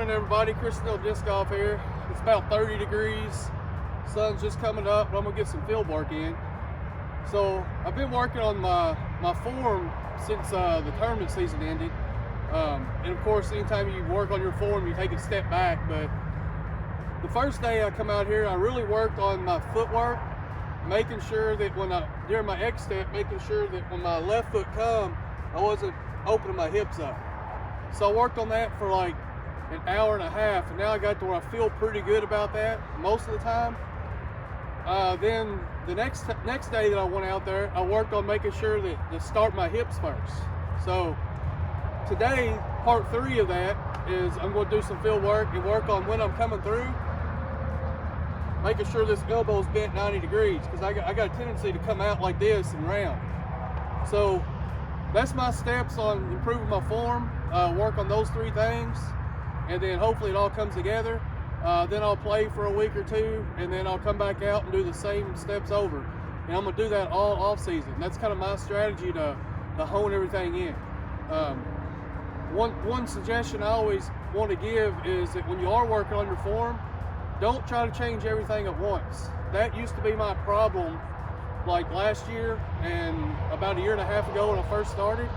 morning, everybody. Chris Neal Disc Golf here. It's about 30 degrees. Sun's just coming up, but I'm gonna get some field work in. So I've been working on my form since the tournament season ended. And of course, anytime you work on your form, you take a step back. But the first day I come out here, I really worked on my footwork, making sure that during my X step, making sure that when my left foot come, I wasn't opening my hips up. So I worked on that for like an hour and a half, and now I got to where I feel pretty good about that most of the time. Then the next day that I went out there, I worked on making sure to start my hips first. So today, part 3 of that is I'm going to do some field work and work on when I'm coming through, making sure this elbow's bent 90 degrees, because I got a tendency to come out like this and round. So that's my steps on improving my form. Work on those 3 things, and then hopefully it all comes together. Then I'll play for a week or 2, and then I'll come back out and do the same steps over. And I'm gonna do that all off season. That's kind of my strategy to hone everything in. One suggestion I always want to give is that when you are working on your form, don't try to change everything at once. That used to be my problem like last year and about a year and a half ago when I first started,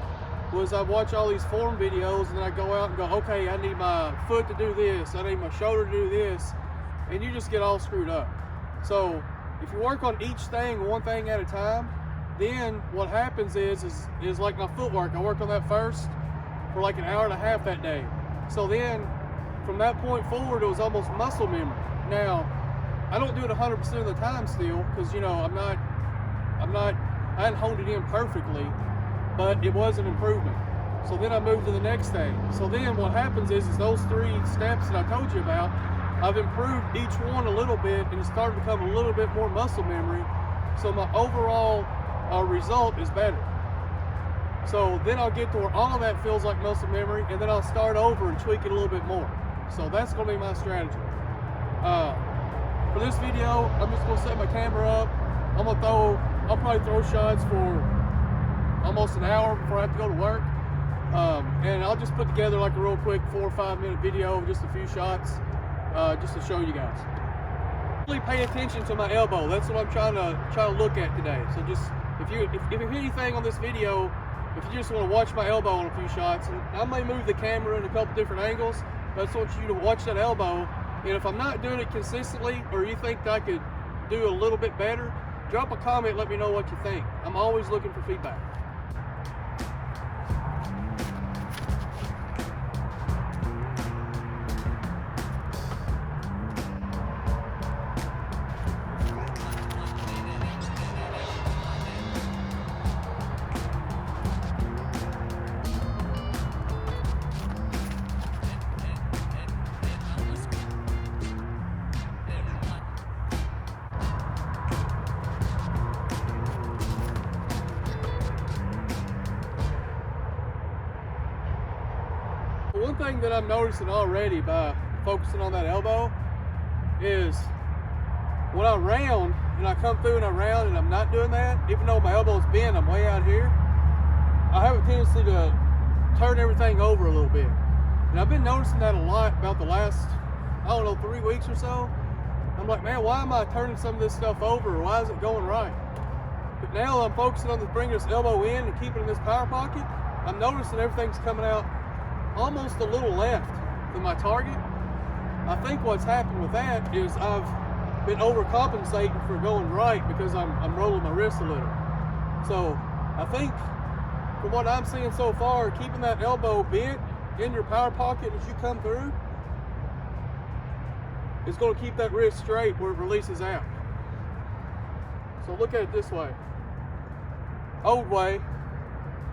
was I'd watch all these form videos and then I'd go out and go, okay, I need my foot to do this, I need my shoulder to do this, and you just get all screwed up. So if you work on each thing, one thing at a time, then what happens is like my footwork, I worked on that first for like an hour and a half that day. So then from that point forward, it was almost muscle memory. Now, I don't do it 100% of the time still, because I hadn't honed it in perfectly, but it was an improvement. So then I moved to the next thing. So then what happens is those 3 steps that I told you about, I've improved each one a little bit, and it's started to become a little bit more muscle memory. So my overall result is better. So then I'll get to where all of that feels like muscle memory, and then I'll start over and tweak it a little bit more. So that's gonna be my strategy. For this video, I'm just gonna set my camera up. I'll probably throw shots for almost an hour before I have to go to work. And I'll just put together like a real quick 4 or 5 minute video of just a few shots, just to show you guys. Really pay attention to my elbow. That's what I'm trying to look at today. So just, if you hear anything on this video, if you just want to watch my elbow on a few shots, and I may move the camera in a couple different angles, but I just want you to watch that elbow. And if I'm not doing it consistently, or you think I could do a little bit better, drop a comment, let me know what you think. I'm always looking for feedback. One thing that I'm noticing already by focusing on that elbow is when I round and I come through and I round and I'm not doing that, even though my elbow's bent, I'm way out here, I have a tendency to turn everything over a little bit. And I've been noticing that a lot about the last, 3 weeks or so. I'm like, man, why am I turning some of this stuff over? Or why is it going right? But now I'm focusing on bringing this elbow in and keeping it in this power pocket. I'm noticing everything's coming out almost a little left than my target. I think what's happened with that is I've been overcompensating for going right because I'm rolling my wrist a little. So I think from what I'm seeing so far, keeping that elbow bent in your power pocket as you come through is going to keep that wrist straight where it releases out. So look at it this way. Old way,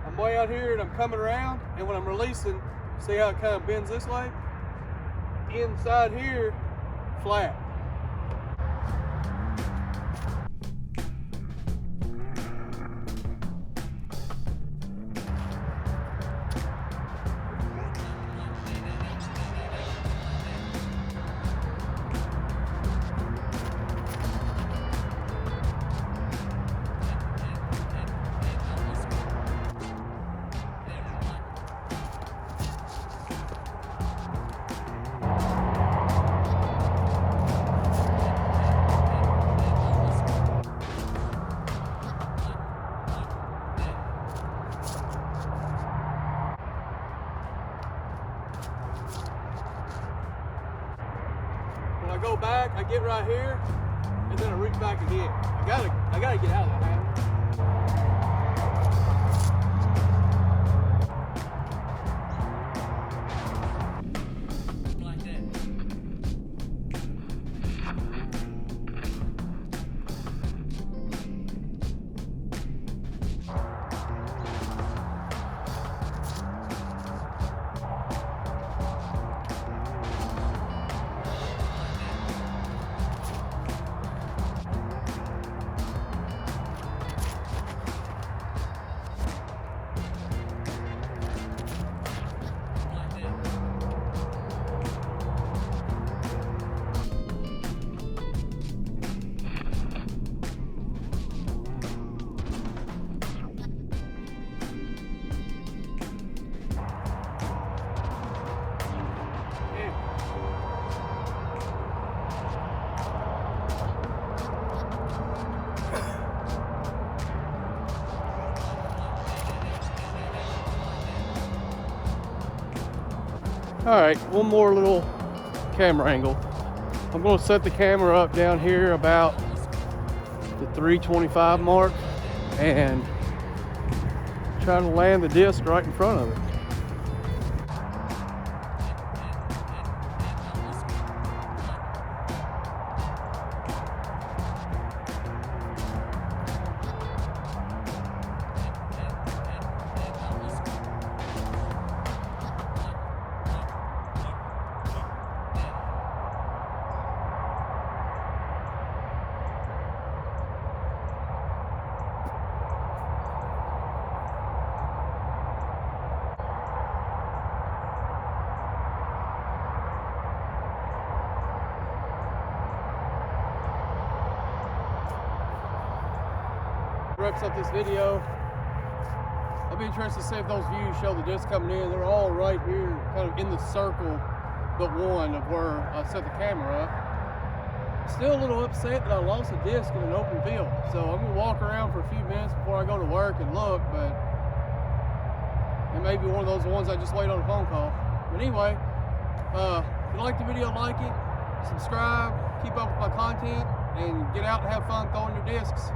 I'm way out here and I'm coming around, and when I'm releasing, see how it kind of bends this way? Inside here, flat. I go back, I get right here, and then I reach back again. I gotta get out of that habit. All right, one more little camera angle. I'm gonna set the camera up down here about the 325 mark and try to land the disc right in front of it. Wraps up this video. I'll be interested to see if those views show the disc coming in. They're all right here, kind of in the circle, but one of where I set the camera up. Still a little upset that I lost a disc in an open field. So I'm gonna walk around for a few minutes before I go to work and look, but it may be one of those ones I just wait on a phone call. But anyway, if you like the video, like it, subscribe, keep up with my content, and get out and have fun throwing your discs.